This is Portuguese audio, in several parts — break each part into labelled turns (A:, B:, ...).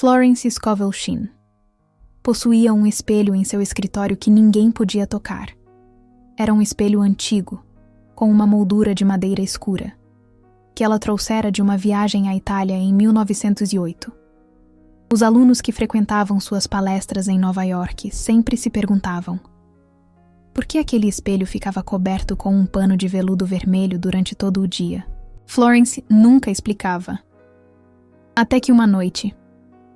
A: Florence Scovel Shinn possuía um espelho em seu escritório que ninguém podia tocar. Era um espelho antigo, com uma moldura de madeira escura, que ela trouxera de uma viagem à Itália em 1908. Os alunos que frequentavam suas palestras em Nova York sempre se perguntavam: por que aquele espelho ficava coberto com um pano de veludo vermelho durante todo o dia? Florence nunca explicava. Até que uma noite,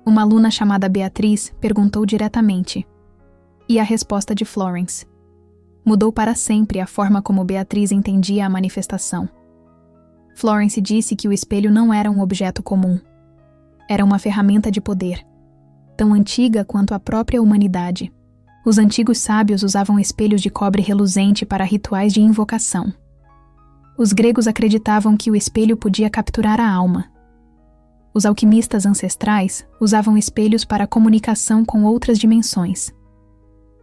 A: uma aluna chamada Beatriz perguntou diretamente, e a resposta de Florence mudou para sempre a forma como Beatriz entendia a manifestação. Florence disse que o espelho não era um objeto comum. Era uma ferramenta de poder, tão antiga quanto a própria humanidade. Os antigos sábios usavam espelhos de cobre reluzente para rituais de invocação. Os gregos acreditavam que o espelho podia capturar a alma. Os alquimistas ancestrais usavam espelhos para comunicação com outras dimensões.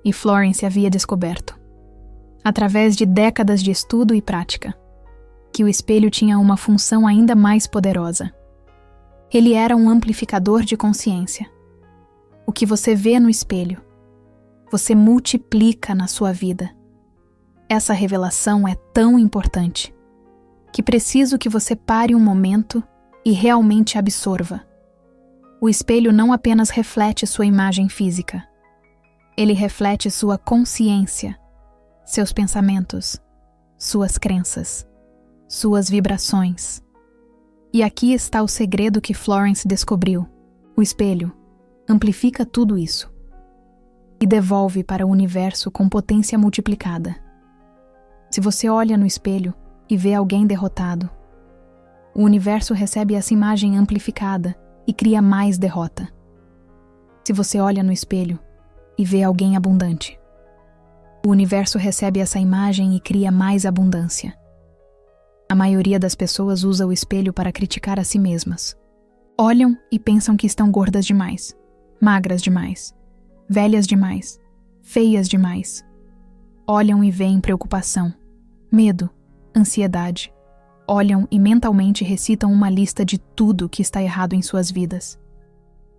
A: E Florence havia descoberto, através de décadas de estudo e prática, que o espelho tinha uma função ainda mais poderosa. Ele era um amplificador de consciência. O que você vê no espelho, você multiplica na sua vida. Essa revelação é tão importante que preciso que você pare um momento e realmente absorva. O espelho não apenas reflete sua imagem física. Ele reflete sua consciência, seus pensamentos, suas crenças, suas vibrações. E aqui está o segredo que Florence descobriu. O espelho amplifica tudo isso e devolve para o universo com potência multiplicada. Se você olha no espelho e vê alguém derrotado, o universo recebe essa imagem amplificada e cria mais derrota. Se você olha no espelho e vê alguém abundante, o universo recebe essa imagem e cria mais abundância. A maioria das pessoas usa o espelho para criticar a si mesmas. Olham e pensam que estão gordas demais, magras demais, velhas demais, feias demais. Olham e veem preocupação, medo, ansiedade. Olham e mentalmente recitam uma lista de tudo que está errado em suas vidas.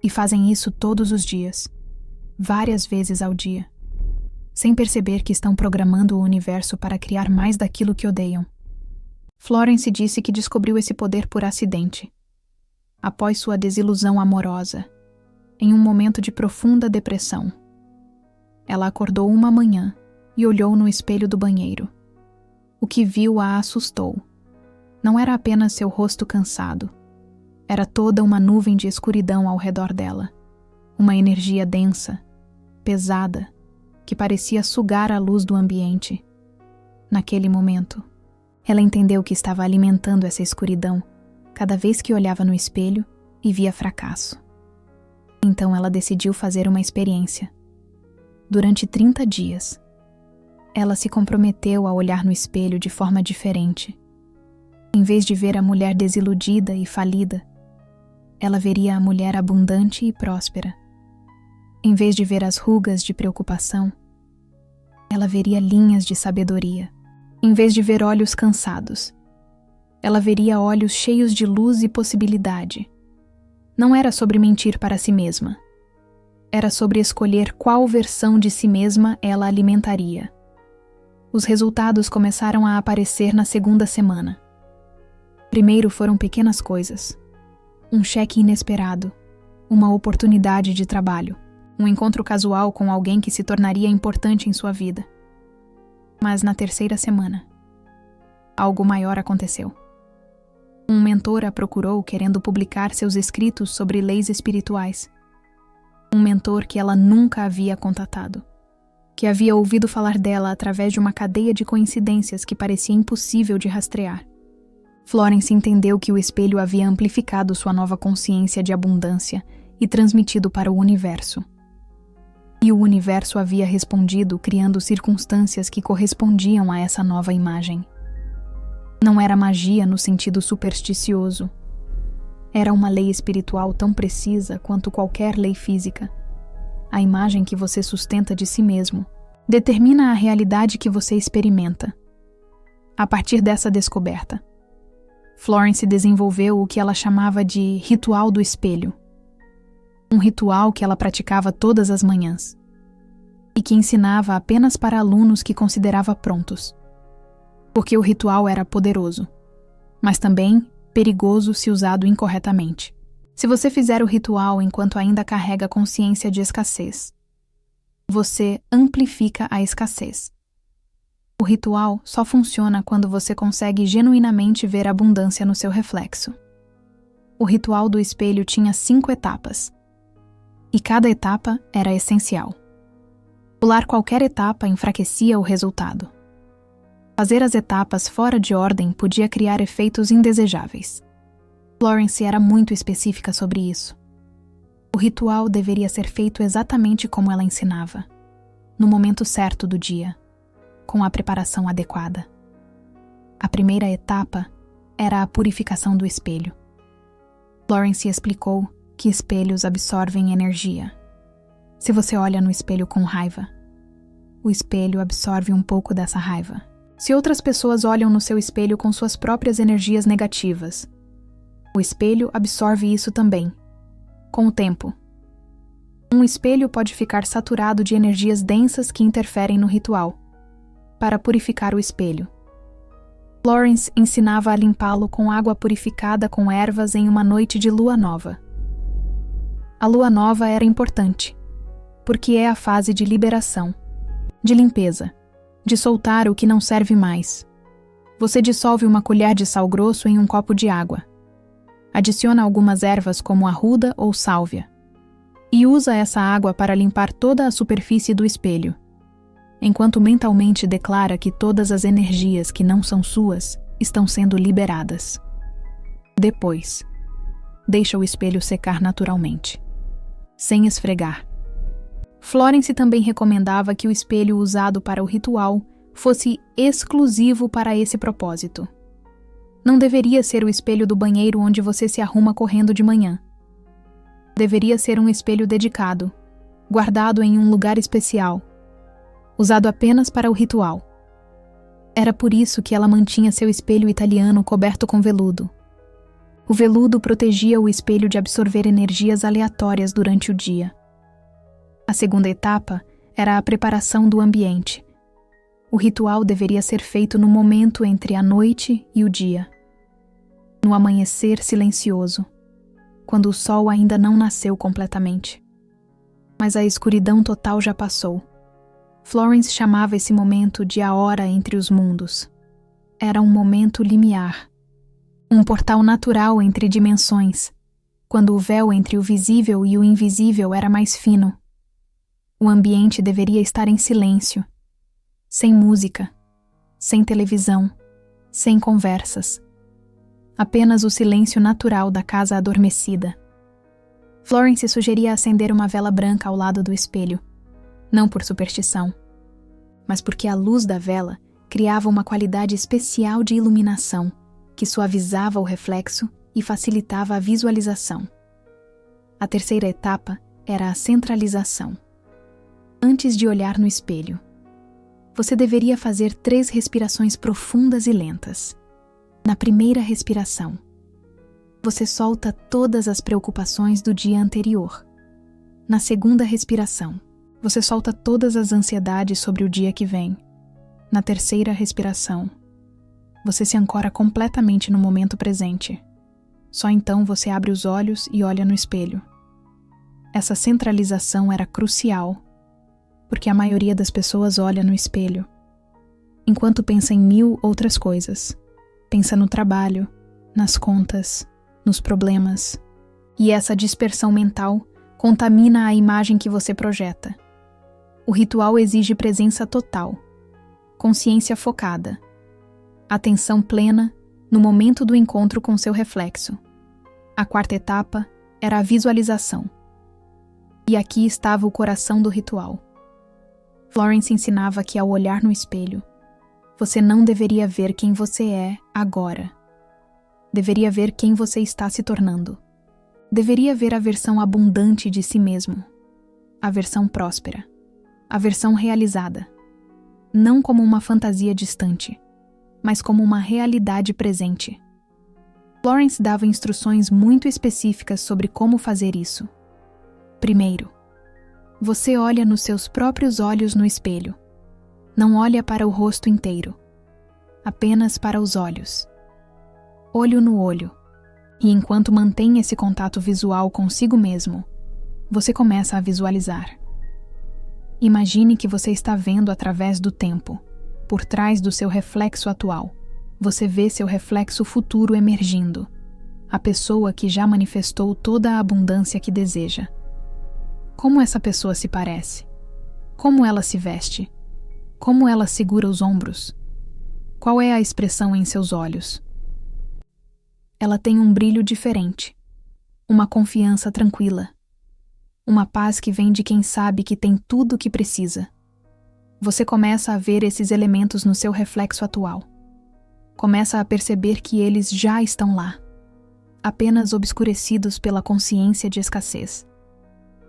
A: E fazem isso todos os dias, várias vezes ao dia, sem perceber que estão programando o universo para criar mais daquilo que odeiam. Florence disse que descobriu esse poder por acidente, após sua desilusão amorosa, em um momento de profunda depressão. Ela acordou uma manhã e olhou no espelho do banheiro. O que viu a assustou. Não era apenas seu rosto cansado. Era toda uma nuvem de escuridão ao redor dela. Uma energia densa, pesada, que parecia sugar a luz do ambiente. Naquele momento, ela entendeu que estava alimentando essa escuridão cada vez que olhava no espelho e via fracasso. Então ela decidiu fazer uma experiência. Durante 30 dias, ela se comprometeu a olhar no espelho de forma diferente. Em vez de ver a mulher desiludida e falida, ela veria a mulher abundante e próspera. Em vez de ver as rugas de preocupação, ela veria linhas de sabedoria. Em vez de ver olhos cansados, ela veria olhos cheios de luz e possibilidade. Não era sobre mentir para si mesma. Era sobre escolher qual versão de si mesma ela alimentaria. Os resultados começaram a aparecer na segunda semana. Primeiro foram pequenas coisas. Um cheque inesperado, uma oportunidade de trabalho, um encontro casual com alguém que se tornaria importante em sua vida. Mas na terceira semana, algo maior aconteceu. Um mentor a procurou querendo publicar seus escritos sobre leis espirituais. Um mentor que ela nunca havia contatado, que havia ouvido falar dela através de uma cadeia de coincidências que parecia impossível de rastrear. Florence entendeu que o espelho havia amplificado sua nova consciência de abundância e transmitido para o universo. E o universo havia respondido criando circunstâncias que correspondiam a essa nova imagem. Não era magia no sentido supersticioso. Era uma lei espiritual tão precisa quanto qualquer lei física. A imagem que você sustenta de si mesmo determina a realidade que você experimenta. A partir dessa descoberta, Florence desenvolveu o que ela chamava de ritual do espelho. Um ritual que ela praticava todas as manhãs e que ensinava apenas para alunos que considerava prontos. Porque o ritual era poderoso, mas também perigoso se usado incorretamente. Se você fizer o ritual enquanto ainda carrega consciência de escassez, você amplifica a escassez. O ritual só funciona quando você consegue genuinamente ver abundância no seu reflexo. O ritual do espelho tinha 5 etapas, e cada etapa era essencial. Pular qualquer etapa enfraquecia o resultado. Fazer as etapas fora de ordem podia criar efeitos indesejáveis. Florence era muito específica sobre isso. O ritual deveria ser feito exatamente como ela ensinava, no momento certo do dia, com a preparação adequada. A primeira etapa era a purificação do espelho. Florence explicou que espelhos absorvem energia. Se você olha no espelho com raiva, o espelho absorve um pouco dessa raiva. Se outras pessoas olham no seu espelho com suas próprias energias negativas, o espelho absorve isso também. Com o tempo, um espelho pode ficar saturado de energias densas que interferem no ritual. Para purificar o espelho, Florence ensinava a limpá-lo com água purificada com ervas em uma noite de lua nova. A lua nova era importante, porque é a fase de liberação, de limpeza, de soltar o que não serve mais. Você dissolve uma colher de sal grosso em um copo de água. Adiciona algumas ervas como arruda ou sálvia e usa essa água para limpar toda a superfície do espelho, enquanto mentalmente declara que todas as energias que não são suas estão sendo liberadas. Depois, deixa o espelho secar naturalmente, sem esfregar. Florence também recomendava que o espelho usado para o ritual fosse exclusivo para esse propósito. Não deveria ser o espelho do banheiro onde você se arruma correndo de manhã. Deveria ser um espelho dedicado, guardado em um lugar especial, usado apenas para o ritual. Era por isso que ela mantinha seu espelho italiano coberto com veludo. O veludo protegia o espelho de absorver energias aleatórias durante o dia. A segunda etapa era a preparação do ambiente. O ritual deveria ser feito no momento entre a noite e o dia. No amanhecer silencioso, quando o sol ainda não nasceu completamente. Mas a escuridão total já passou. Florence chamava esse momento de a hora entre os mundos. Era um momento limiar, um portal natural entre dimensões, quando o véu entre o visível e o invisível era mais fino. O ambiente deveria estar em silêncio, sem música, sem televisão, sem conversas. Apenas o silêncio natural da casa adormecida. Florence sugeria acender uma vela branca ao lado do espelho, não por superstição, mas porque a luz da vela criava uma qualidade especial de iluminação que suavizava o reflexo e facilitava a visualização. A terceira etapa era a centralização. Antes de olhar no espelho, você deveria fazer 3 respirações profundas e lentas. Na primeira respiração, você solta todas as preocupações do dia anterior. Na segunda respiração, você solta todas as ansiedades sobre o dia que vem. Na terceira respiração, você se ancora completamente no momento presente. Só então você abre os olhos e olha no espelho. Essa centralização era crucial, porque a maioria das pessoas olha no espelho, enquanto pensa em 1000 outras coisas. Pensa no trabalho, nas contas, nos problemas. E essa dispersão mental contamina a imagem que você projeta. O ritual exige presença total, consciência focada, atenção plena no momento do encontro com seu reflexo. A quarta etapa era a visualização. E aqui estava o coração do ritual. Florence ensinava que ao olhar no espelho, você não deveria ver quem você é agora. Deveria ver quem você está se tornando. Deveria ver a versão abundante de si mesmo, a versão próspera, a versão realizada, não como uma fantasia distante, mas como uma realidade presente. Florence dava instruções muito específicas sobre como fazer isso. Primeiro, você olha nos seus próprios olhos no espelho. Não olha para o rosto inteiro, apenas para os olhos. Olho no olho. E enquanto mantém esse contato visual consigo mesmo, você começa a visualizar. Imagine que você está vendo através do tempo, por trás do seu reflexo atual. Você vê seu reflexo futuro emergindo, a pessoa que já manifestou toda a abundância que deseja. Como essa pessoa se parece? Como ela se veste? Como ela segura os ombros? Qual é a expressão em seus olhos? Ela tem um brilho diferente, uma confiança tranquila, uma paz que vem de quem sabe que tem tudo o que precisa. Você começa a ver esses elementos no seu reflexo atual. Começa a perceber que eles já estão lá, apenas obscurecidos pela consciência de escassez.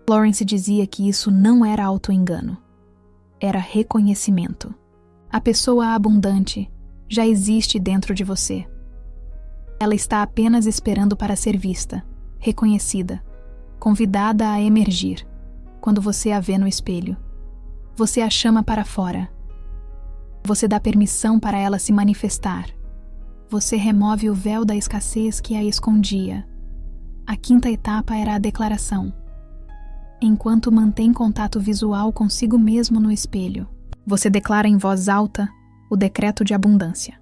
A: Florence dizia que isso não era autoengano, era reconhecimento. A pessoa abundante já existe dentro de você. Ela está apenas esperando para ser vista, reconhecida, convidada a emergir. Quando você a vê no espelho, você a chama para fora. Você dá permissão para ela se manifestar. Você remove o véu da escassez que a escondia. A quinta etapa era a declaração. Enquanto mantém contato visual consigo mesmo no espelho, você declara em voz alta o decreto de abundância.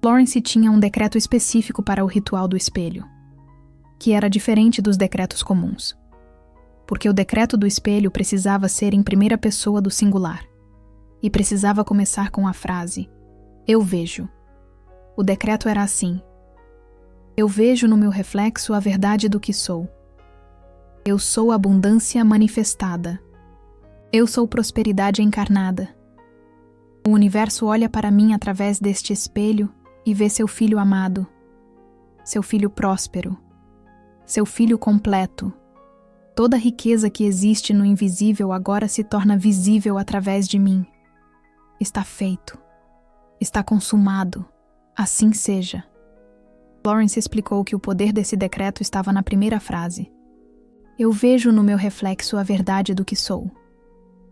A: Florence tinha um decreto específico para o ritual do espelho, que era diferente dos decretos comuns, porque o decreto do espelho precisava ser em primeira pessoa do singular, e precisava começar com a frase, eu vejo. O decreto era assim, eu vejo no meu reflexo a verdade do que sou. Eu sou abundância manifestada. Eu sou prosperidade encarnada. O universo olha para mim através deste espelho e vê seu filho amado, seu filho próspero, seu filho completo. Toda a riqueza que existe no invisível agora se torna visível através de mim. Está feito. Está consumado. Assim seja. Florence explicou que o poder desse decreto estava na primeira frase. Eu vejo no meu reflexo a verdade do que sou.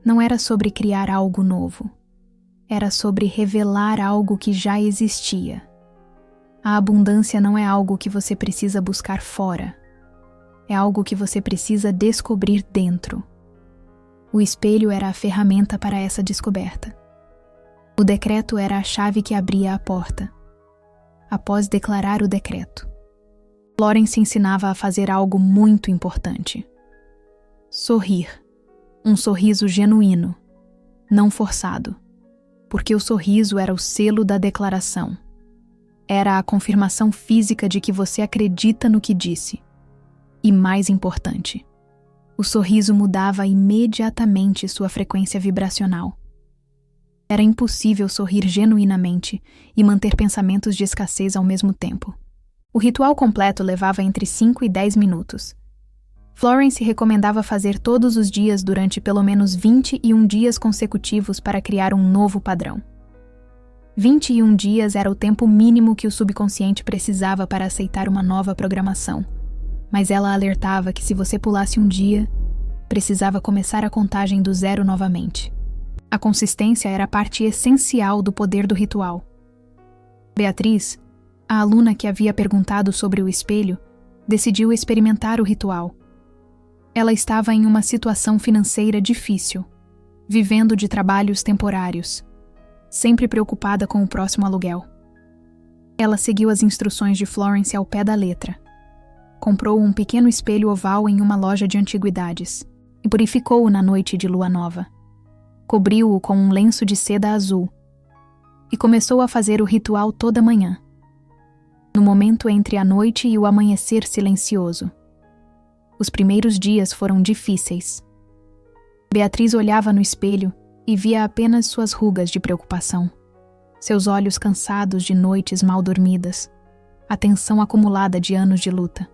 A: Não era sobre criar algo novo. Era sobre revelar algo que já existia. A abundância não é algo que você precisa buscar fora. É algo que você precisa descobrir dentro. O espelho era a ferramenta para essa descoberta. O decreto era a chave que abria a porta. Após declarar o decreto, Florence ensinava a fazer algo muito importante. Sorrir. Um sorriso genuíno, não forçado, porque o sorriso era o selo da declaração. Era a confirmação física de que você acredita no que disse. E mais importante, o sorriso mudava imediatamente sua frequência vibracional. Era impossível sorrir genuinamente e manter pensamentos de escassez ao mesmo tempo. O ritual completo levava entre 5 e 10 minutos. Florence recomendava fazer todos os dias durante pelo menos 21 dias consecutivos para criar um novo padrão. 21 dias era o tempo mínimo que o subconsciente precisava para aceitar uma nova programação, mas ela alertava que se você pulasse um dia, precisava começar a contagem do zero novamente. A consistência era a parte essencial do poder do ritual. Beatriz, a aluna que havia perguntado sobre o espelho, decidiu experimentar o ritual. Ela estava em uma situação financeira difícil, vivendo de trabalhos temporários, sempre preocupada com o próximo aluguel. Ela seguiu as instruções de Florence ao pé da letra. Comprou um pequeno espelho oval em uma loja de antiguidades e purificou-o na noite de lua nova. Cobriu-o com um lenço de seda azul e começou a fazer o ritual toda manhã, no momento entre a noite e o amanhecer silencioso. Os primeiros dias foram difíceis. Beatriz olhava no espelho e via apenas suas rugas de preocupação, seus olhos cansados de noites mal dormidas, a tensão acumulada de anos de luta.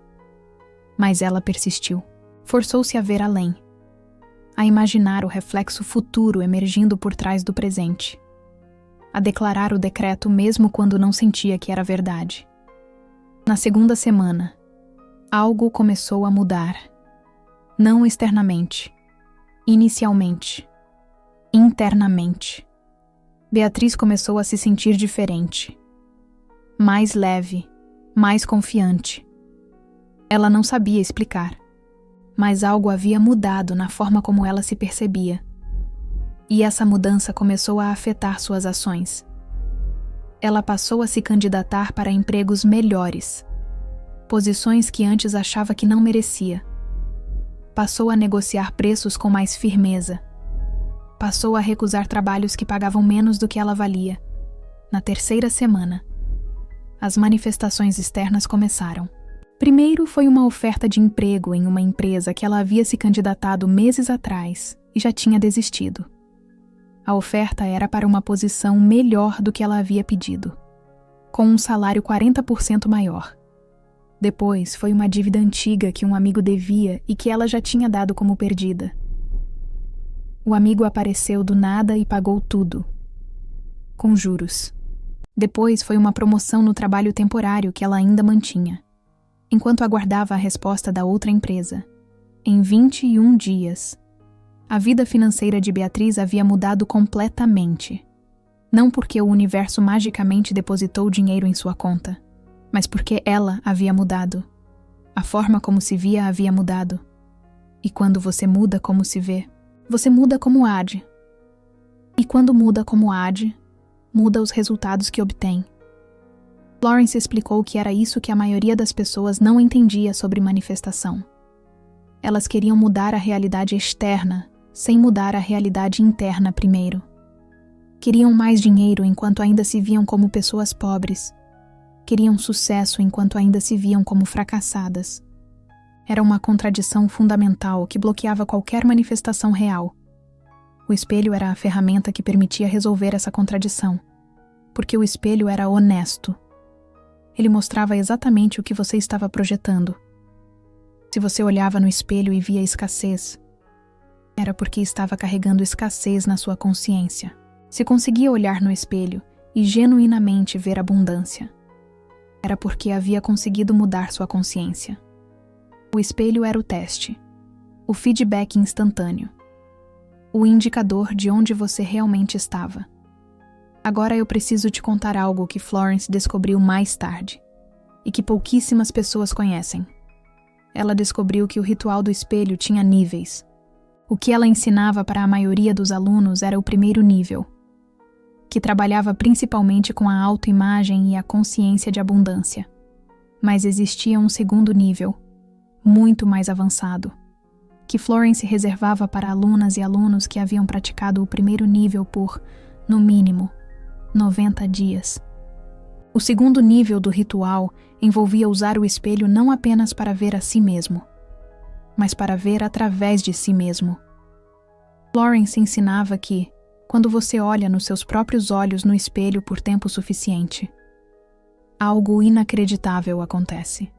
A: Mas ela persistiu. Forçou-se a ver além, a imaginar o reflexo futuro emergindo por trás do presente, a declarar o decreto mesmo quando não sentia que era verdade. Na segunda semana, algo começou a mudar. Não externamente. Inicialmente. Internamente. Beatriz começou a se sentir diferente. Mais leve, mais confiante. Ela não sabia explicar, mas algo havia mudado na forma como ela se percebia. E essa mudança começou a afetar suas ações. Ela passou a se candidatar para empregos melhores, posições que antes achava que não merecia. Passou a negociar preços com mais firmeza. Passou a recusar trabalhos que pagavam menos do que ela valia. Na terceira semana, as manifestações externas começaram. Primeiro foi uma oferta de emprego em uma empresa que ela havia se candidatado meses atrás e já tinha desistido. A oferta era para uma posição melhor do que ela havia pedido, com um salário 40% maior. Depois foi uma dívida antiga que um amigo devia e que ela já tinha dado como perdida. O amigo apareceu do nada e pagou tudo, com juros. Depois foi uma promoção no trabalho temporário que ela ainda mantinha, enquanto aguardava a resposta da outra empresa. Em 21 dias, a vida financeira de Beatriz havia mudado completamente. Não porque o universo magicamente depositou dinheiro em sua conta, mas porque ela havia mudado. A forma como se via havia mudado. E quando você muda como se vê, você muda como age. E quando muda como age, muda os resultados que obtém. Florence explicou que era isso que a maioria das pessoas não entendia sobre manifestação. Elas queriam mudar a realidade externa, sem mudar a realidade interna primeiro. Queriam mais dinheiro enquanto ainda se viam como pessoas pobres. Queriam sucesso enquanto ainda se viam como fracassadas. Era uma contradição fundamental que bloqueava qualquer manifestação real. O espelho era a ferramenta que permitia resolver essa contradição, porque o espelho era honesto. Ele mostrava exatamente o que você estava projetando. Se você olhava no espelho e via escassez, era porque estava carregando escassez na sua consciência. Se conseguia olhar no espelho e genuinamente ver abundância, era porque havia conseguido mudar sua consciência. O espelho era o teste, o feedback instantâneo, o indicador de onde você realmente estava. Agora eu preciso te contar algo que Florence descobriu mais tarde, e que pouquíssimas pessoas conhecem. Ela descobriu que o ritual do espelho tinha níveis. O que ela ensinava para a maioria dos alunos era o primeiro nível, que trabalhava principalmente com a autoimagem e a consciência de abundância. Mas existia um segundo nível, muito mais avançado, que Florence reservava para alunas e alunos que haviam praticado o primeiro nível por, no mínimo, 90 dias. O segundo nível do ritual envolvia usar o espelho não apenas para ver a si mesmo, mas para ver através de si mesmo. Florence ensinava que, quando você olha nos seus próprios olhos no espelho por tempo suficiente, algo inacreditável acontece.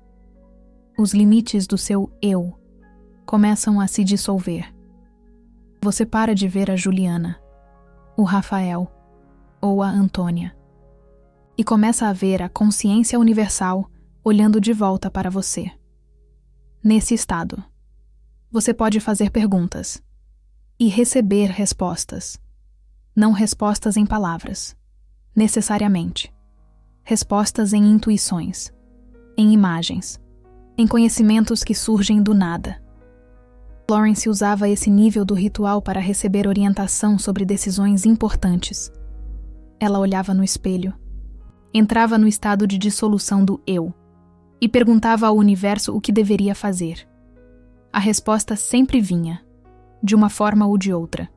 A: Os limites do seu eu começam a se dissolver. Você para de ver a Juliana, o Rafael ou a Antônia, e começa a ver a consciência universal olhando de volta para você. Nesse estado, você pode fazer perguntas e receber respostas. Não respostas em palavras, necessariamente. Respostas em intuições, em imagens, em conhecimentos que surgem do nada. Florence usava esse nível do ritual para receber orientação sobre decisões importantes. Ela olhava no espelho, entrava no estado de dissolução do eu e perguntava ao universo o que deveria fazer. A resposta sempre vinha, de uma forma ou de outra.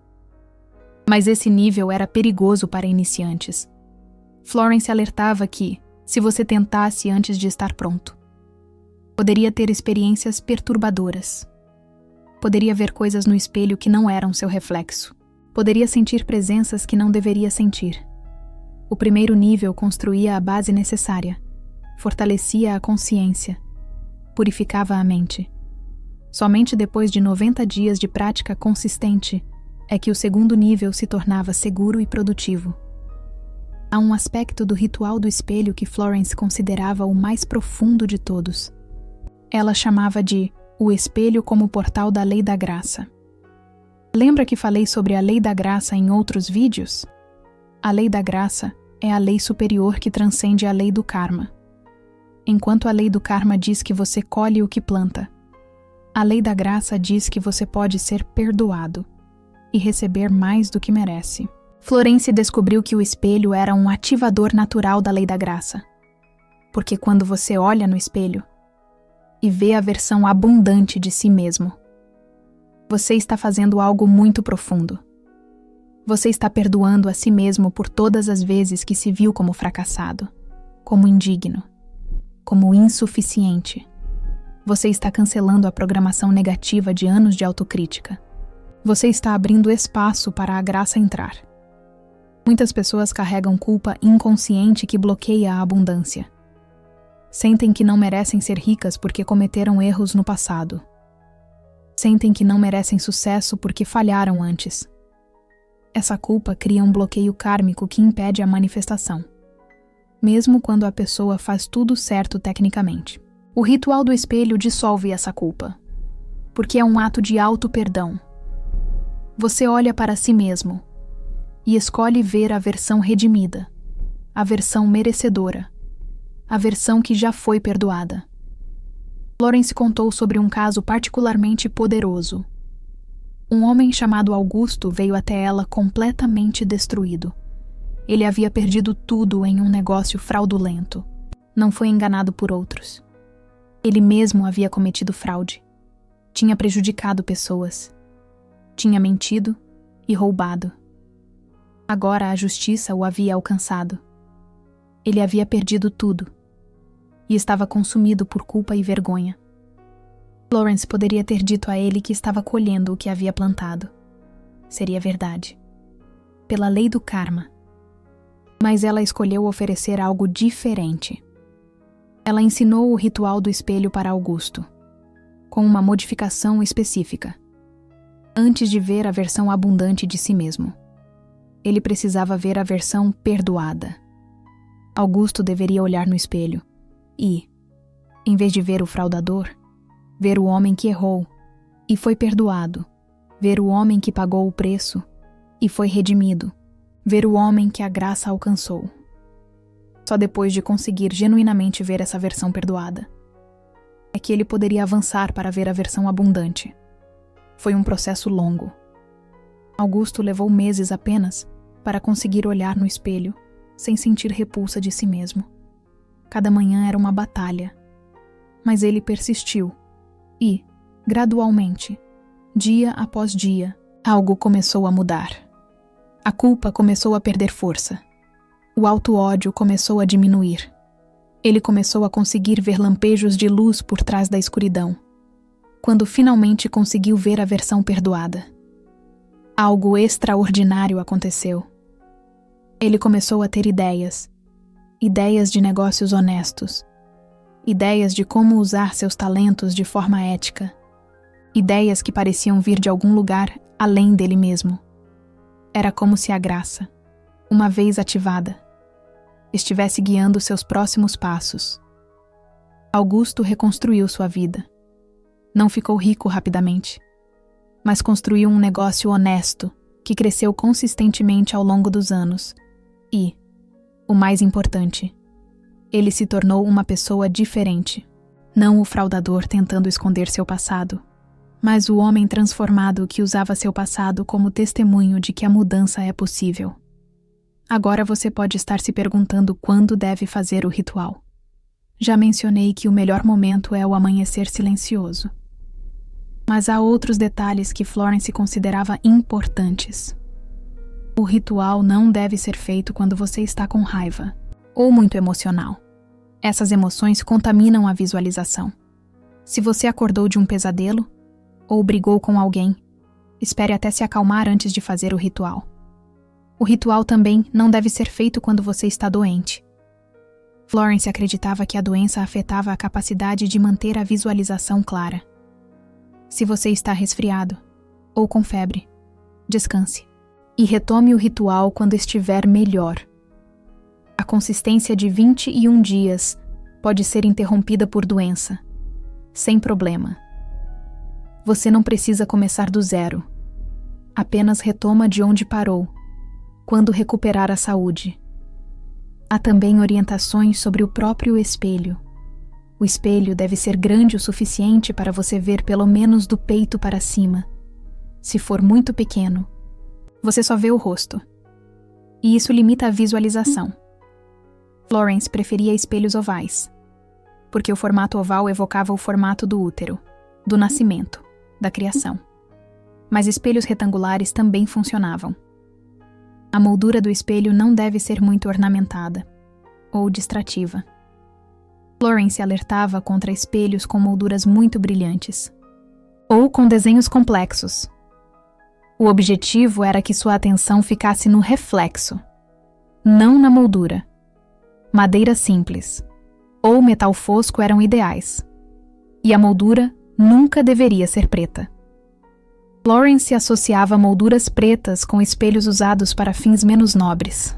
A: Mas esse nível era perigoso para iniciantes. Florence alertava que, se você tentasse antes de estar pronto, poderia ter experiências perturbadoras. Poderia ver coisas no espelho que não eram seu reflexo. Poderia sentir presenças que não deveria sentir. O primeiro nível construía a base necessária, fortalecia a consciência, purificava a mente. Somente depois de 90 dias de prática consistente é que o segundo nível se tornava seguro e produtivo. Há um aspecto do ritual do espelho que Florence considerava o mais profundo de todos. Ela chamava de o espelho como portal da lei da graça. Lembra que falei sobre a lei da graça em outros vídeos? A lei da graça é a lei superior que transcende a lei do karma. Enquanto a lei do karma diz que você colhe o que planta, a lei da graça diz que você pode ser perdoado e receber mais do que merece. Florence descobriu que o espelho era um ativador natural da lei da graça. Porque quando você olha no espelho e vê a versão abundante de si mesmo, você está fazendo algo muito profundo. Você está perdoando a si mesmo por todas as vezes que se viu como fracassado, como indigno, como insuficiente. Você está cancelando a programação negativa de anos de autocrítica. Você está abrindo espaço para a graça entrar. Muitas pessoas carregam culpa inconsciente que bloqueia a abundância. Sentem que não merecem ser ricas porque cometeram erros no passado. Sentem que não merecem sucesso porque falharam antes. Essa culpa cria um bloqueio kármico que impede a manifestação, mesmo quando a pessoa faz tudo certo tecnicamente. O ritual do espelho dissolve essa culpa, porque é um ato de auto-perdão. Você olha para si mesmo e escolhe ver a versão redimida, a versão merecedora, a versão que já foi perdoada. Florence contou sobre um caso particularmente poderoso. Um homem chamado Augusto veio até ela completamente destruído. Ele havia perdido tudo em um negócio fraudulento. Não foi enganado por outros. Ele mesmo havia cometido fraude. Tinha prejudicado pessoas. Tinha mentido e roubado. Agora a justiça o havia alcançado. Ele havia perdido tudo e estava consumido por culpa e vergonha. Florence poderia ter dito a ele que estava colhendo o que havia plantado. Seria verdade. Pela lei do karma. Mas ela escolheu oferecer algo diferente. Ela ensinou o ritual do espelho para Augusto, com uma modificação específica. Antes de ver a versão abundante de si mesmo, ele precisava ver a versão perdoada. Augusto deveria olhar no espelho e, em vez de ver o fraudador, ver o homem que errou e foi perdoado, ver o homem que pagou o preço e foi redimido, ver o homem que a graça alcançou. Só depois de conseguir genuinamente ver essa versão perdoada é que ele poderia avançar para ver a versão abundante. Foi um processo longo. Augusto levou meses apenas para conseguir olhar no espelho sem sentir repulsa de si mesmo. Cada manhã era uma batalha, mas ele persistiu. E, gradualmente, dia após dia, algo começou a mudar. A culpa começou a perder força. O auto-ódio começou a diminuir. Ele começou a conseguir ver lampejos de luz por trás da escuridão. Quando finalmente conseguiu ver a versão perdoada, algo extraordinário aconteceu. Ele começou a ter ideias de negócios honestos, ideias de como usar seus talentos de forma ética, ideias que pareciam vir de algum lugar além dele mesmo. Era como se a graça, uma vez ativada, estivesse guiando seus próximos passos. Augusto reconstruiu sua vida. Não ficou rico rapidamente, mas construiu um negócio honesto que cresceu consistentemente ao longo dos anos e, o mais importante, ele se tornou uma pessoa diferente. Não o fraudador tentando esconder seu passado, mas o homem transformado que usava seu passado como testemunho de que a mudança é possível. Agora você pode estar se perguntando quando deve fazer o ritual. Já mencionei que o melhor momento é o amanhecer silencioso. Mas há outros detalhes que Florence considerava importantes. O ritual não deve ser feito quando você está com raiva ou muito emocional. Essas emoções contaminam a visualização. Se você acordou de um pesadelo ou brigou com alguém, espere até se acalmar antes de fazer o ritual. O ritual também não deve ser feito quando você está doente. Florence acreditava que a doença afetava a capacidade de manter a visualização clara. Se você está resfriado ou com febre, descanse e retome o ritual quando estiver melhor. A consistência de 21 dias pode ser interrompida por doença, sem problema. Você não precisa começar do zero. Apenas retoma de onde parou, quando recuperar a saúde. Há também orientações sobre o próprio espelho. O espelho deve ser grande o suficiente para você ver pelo menos do peito para cima. Se for muito pequeno, você só vê o rosto. E isso limita a visualização. Florence preferia espelhos ovais, porque o formato oval evocava o formato do útero, do nascimento, da criação. Mas espelhos retangulares também funcionavam. A moldura do espelho não deve ser muito ornamentada ou distrativa. Florence alertava contra espelhos com molduras muito brilhantes ou com desenhos complexos. O objetivo era que sua atenção ficasse no reflexo, não na moldura. Madeira simples ou metal fosco eram ideais, e a moldura nunca deveria ser preta. Florence associava molduras pretas com espelhos usados para fins menos nobres.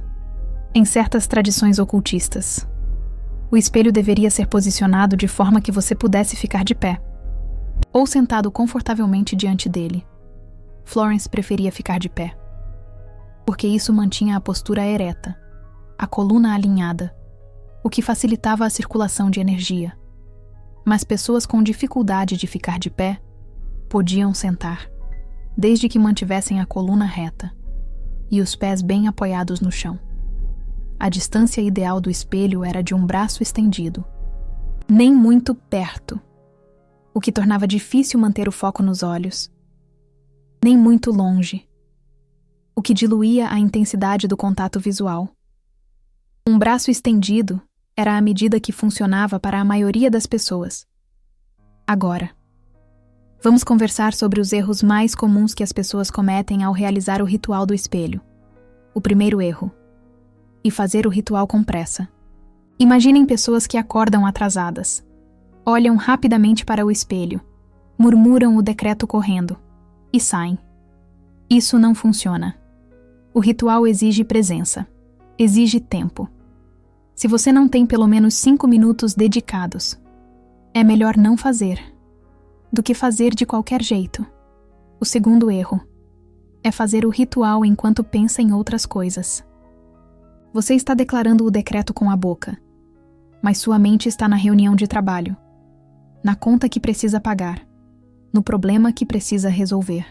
A: Em certas tradições ocultistas, o espelho deveria ser posicionado de forma que você pudesse ficar de pé, ou sentado confortavelmente diante dele. Florence preferia ficar de pé, porque isso mantinha a postura ereta, a coluna alinhada, o que facilitava a circulação de energia. Mas pessoas com dificuldade de ficar de pé podiam sentar, desde que mantivessem a coluna reta e os pés bem apoiados no chão. A distância ideal do espelho era de um braço estendido, nem muito perto, o que tornava difícil manter o foco nos olhos, nem muito longe, o que diluía a intensidade do contato visual. Um braço estendido era a medida que funcionava para a maioria das pessoas. Agora, vamos conversar sobre os erros mais comuns que as pessoas cometem ao realizar o ritual do espelho. O primeiro erro: e fazer o ritual com pressa. Imaginem pessoas que acordam atrasadas, olham rapidamente para o espelho, murmuram o decreto correndo e saem. Isso não funciona. O ritual exige presença, exige tempo. Se você não tem pelo menos 5 minutos dedicados, é melhor não fazer do que fazer de qualquer jeito. O segundo erro é fazer o ritual enquanto pensa em outras coisas. Você está declarando o decreto com a boca, mas sua mente está na reunião de trabalho, na conta que precisa pagar, no problema que precisa resolver.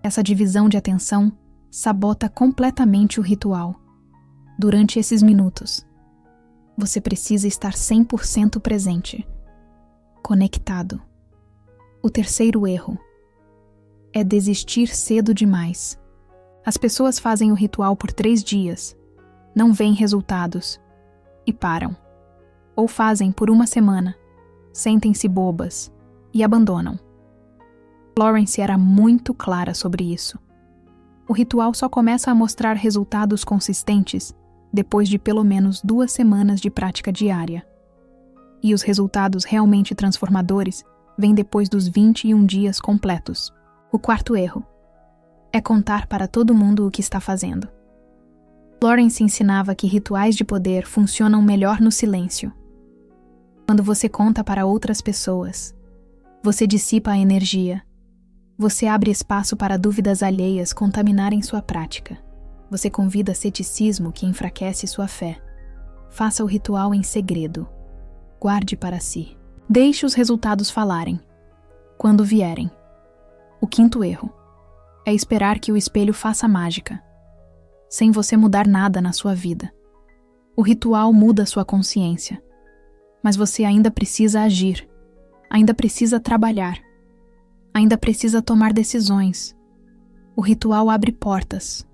A: Essa divisão de atenção sabota completamente o ritual. Durante esses minutos, você precisa estar 100% presente, conectado. O terceiro erro é desistir cedo demais. As pessoas fazem o ritual por 3 dias, não veem resultados e param. Ou fazem por 1 semana, sentem-se bobas e abandonam. Florence era muito clara sobre isso. O ritual só começa a mostrar resultados consistentes depois de pelo menos 2 semanas de prática diária. E os resultados realmente transformadores vêm depois dos 21 dias completos. O quarto erro é contar para todo mundo o que está fazendo. Florence ensinava que rituais de poder funcionam melhor no silêncio. Quando você conta para outras pessoas, você dissipa a energia. Você abre espaço para dúvidas alheias contaminarem sua prática. Você convida ceticismo que enfraquece sua fé. Faça o ritual em segredo. Guarde para si. Deixe os resultados falarem, quando vierem. O quinto erro é esperar que o espelho faça mágica, sem você mudar nada na sua vida. O ritual muda sua consciência, mas você ainda precisa agir, ainda precisa trabalhar, ainda precisa tomar decisões. O ritual abre portas,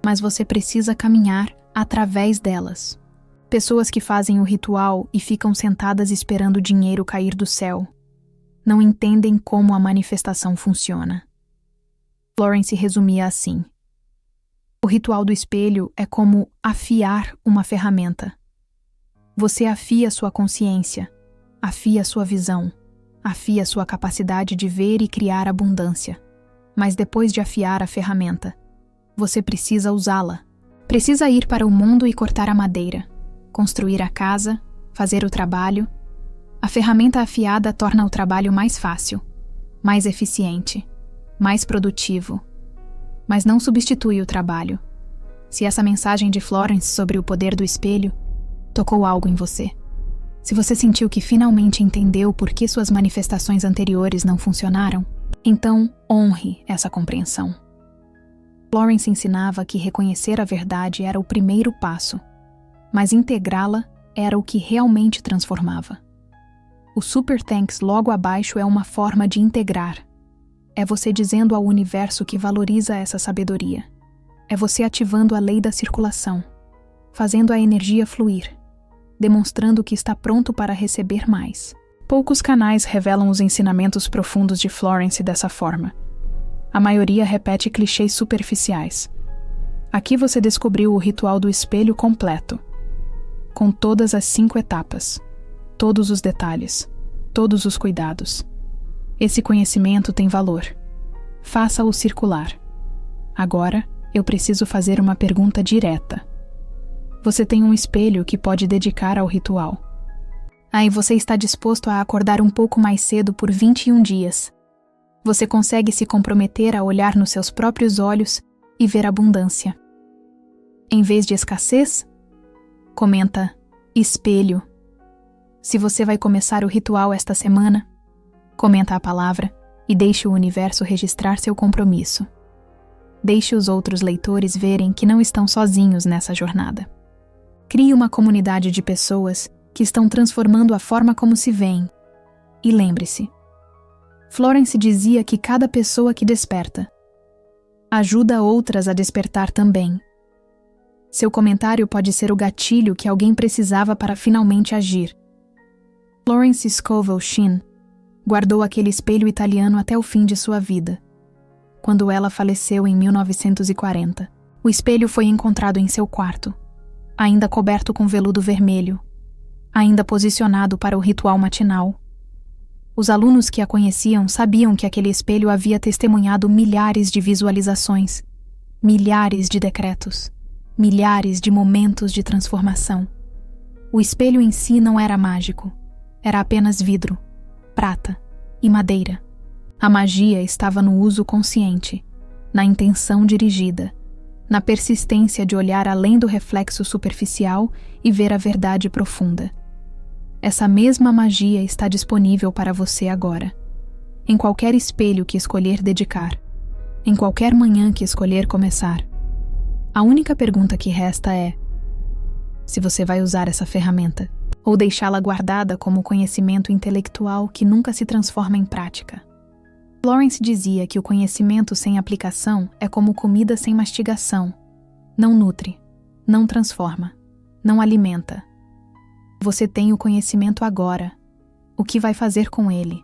A: mas você precisa caminhar através delas. Pessoas que fazem o ritual e ficam sentadas esperando o dinheiro cair do céu não entendem como a manifestação funciona. Florence resumia assim: o ritual do espelho é como afiar uma ferramenta. Você afia sua consciência, afia sua visão, afia sua capacidade de ver e criar abundância. Mas depois de afiar a ferramenta, você precisa usá-la. Precisa ir para o mundo e cortar a madeira, construir a casa, fazer o trabalho. A ferramenta afiada torna o trabalho mais fácil, mais eficiente, mais produtivo. Mas não substitui o trabalho. Se essa mensagem de Florence sobre o poder do espelho tocou algo em você, se você sentiu que finalmente entendeu por que suas manifestações anteriores não funcionaram, então honre essa compreensão. Florence ensinava que reconhecer a verdade era o primeiro passo, mas integrá-la era o que realmente transformava. O Super Thanks logo abaixo é uma forma de integrar. É você dizendo ao universo que valoriza essa sabedoria. É você ativando a lei da circulação, fazendo a energia fluir, demonstrando que está pronto para receber mais. Poucos canais revelam os ensinamentos profundos de Florence dessa forma. A maioria repete clichês superficiais. Aqui você descobriu o ritual do espelho completo, com todas as 5 etapas, todos os detalhes, todos os cuidados. Esse conhecimento tem valor. Faça-o circular. Agora, eu preciso fazer uma pergunta direta. Você tem um espelho que pode dedicar ao ritual. Aí você está disposto a acordar um pouco mais cedo por 21 dias. Você consegue se comprometer a olhar nos seus próprios olhos e ver abundância. Em vez de escassez, comenta espelho. Se você vai começar o ritual esta semana, comenta a palavra e deixe o universo registrar seu compromisso. Deixe os outros leitores verem que não estão sozinhos nessa jornada. Crie uma comunidade de pessoas que estão transformando a forma como se veem. E lembre-se, Florence dizia que cada pessoa que desperta ajuda outras a despertar também. Seu comentário pode ser o gatilho que alguém precisava para finalmente agir. Florence Scovel Shinn guardou aquele espelho italiano até o fim de sua vida. Quando ela faleceu em 1940, o espelho foi encontrado em seu quarto, ainda coberto com veludo vermelho, ainda posicionado para o ritual matinal. Os alunos que a conheciam sabiam que aquele espelho havia testemunhado milhares de visualizações, milhares de decretos, milhares de momentos de transformação. O espelho em si não era mágico, era apenas vidro, prata e madeira. A magia estava no uso consciente, na intenção dirigida, na persistência de olhar além do reflexo superficial e ver a verdade profunda. Essa mesma magia está disponível para você agora, em qualquer espelho que escolher dedicar, em qualquer manhã que escolher começar. A única pergunta que resta é se você vai usar essa ferramenta ou deixá-la guardada como conhecimento intelectual que nunca se transforma em prática. Florence dizia que o conhecimento sem aplicação é como comida sem mastigação. Não nutre, não transforma, não alimenta. Você tem o conhecimento agora. O que vai fazer com ele?